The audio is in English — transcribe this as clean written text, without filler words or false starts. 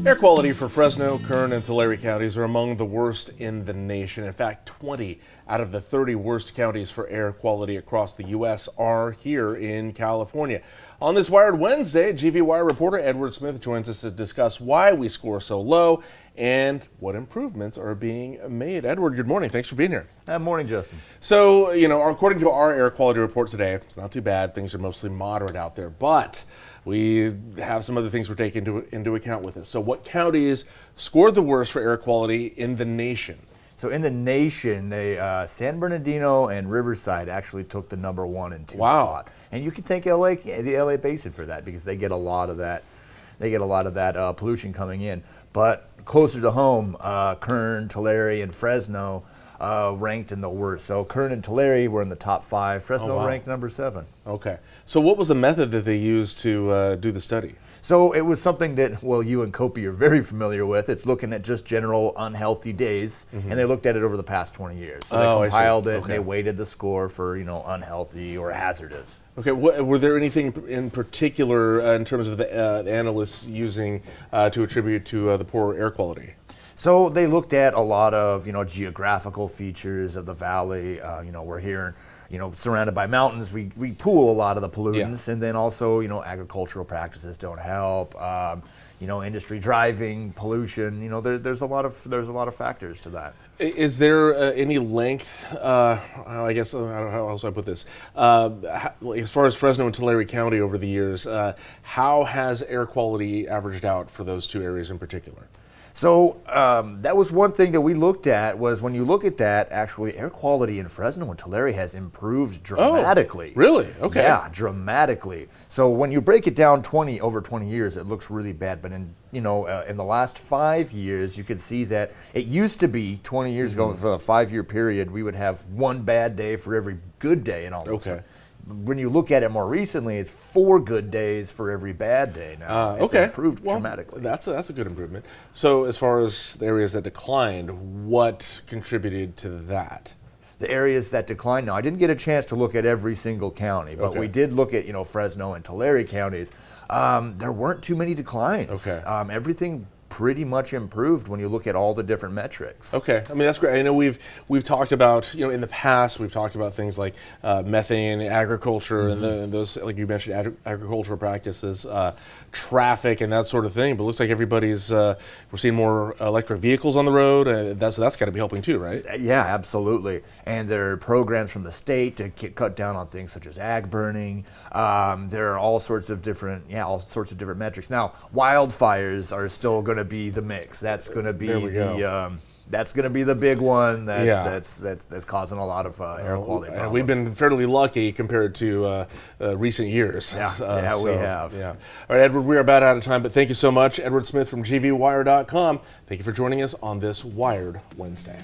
Air quality for Fresno, Kern, and Tulare counties are among the worst in the nation. In fact, 20 out of the 30 worst counties for air quality across the U.S. are here in California. On this Wired Wednesday, GV Wire reporter Edward Smith joins us to discuss why we score so low and what improvements are being made. Edward, good morning. Thanks for being here. Good morning, Justin. So, according to our air quality report today, it's not too bad. Things are mostly moderate out there, but we have some other things we're taking into account with it. So what counties scored the worst for air quality in the nation? So in the nation, San Bernardino and Riverside actually took the number 1 and 2 spot. And you can thank the LA Basin for that because they get a lot of that. They get a lot of that pollution coming in. But closer to home, Kern, Tulare, and Fresno ranked in the worst. So Kern and Tulare were in the top 5. Fresno ranked number 7. Okay. So what was the method that they used to do the study? So it was something that, you and Kopi are very familiar with. It's looking at just general unhealthy days, and they looked at it over the past 20 years. So they compiled it, and they weighted the score for, unhealthy or hazardous. Okay, were there anything in particular in terms of the analysts using to attribute to the poor air quality? So they looked at a lot of, geographical features of the valley. We're here, surrounded by mountains. We pool a lot of the pollutants, and then also, agricultural practices don't help. Industry driving, pollution. There's a lot of factors to that. Is there any length? I guess I don't know how else I put this. As far as Fresno and Tulare County over the years, how has air quality averaged out for those two areas in particular? So that was one thing that we looked at was when you look at that, actually air quality in Fresno and Tulare has improved dramatically. Oh, really? Okay. Yeah, dramatically. So when you break it down over 20 years, it looks really bad. But in the last 5 years, you could see that it used to be 20 years ago for a 5-year period, we would have one bad day for every good day and all that. Okay. When you look at it more recently, it's 4 good days for every bad day now. It's improved dramatically. That's a good improvement. So as far as the areas that declined, what contributed to that? The areas that declined, now I didn't get a chance to look at every single county, but we did look at Fresno and Tulare counties. There weren't too many declines. Okay. Everything pretty much improved when you look at all the different metrics. Okay, I mean that's great. I know we've talked about in the past we've talked about things like methane, agriculture, and those, like you mentioned, agricultural practices, traffic, and that sort of thing. But it looks like everybody's we're seeing more electric vehicles on the road. That's got to be helping too, right? Yeah, absolutely. And there are programs from the state to cut down on things such as ag burning. There are all sorts of different metrics. Now, wildfires are still going to be the mix. That's going to be that's going to be the big one. That's causing a lot of air quality problems. We've been fairly lucky compared to recent years. We have. Yeah. All right, Edward, we are about out of time, but thank you so much, Edward Smith from GVWire.com. Thank you for joining us on this Wired Wednesday.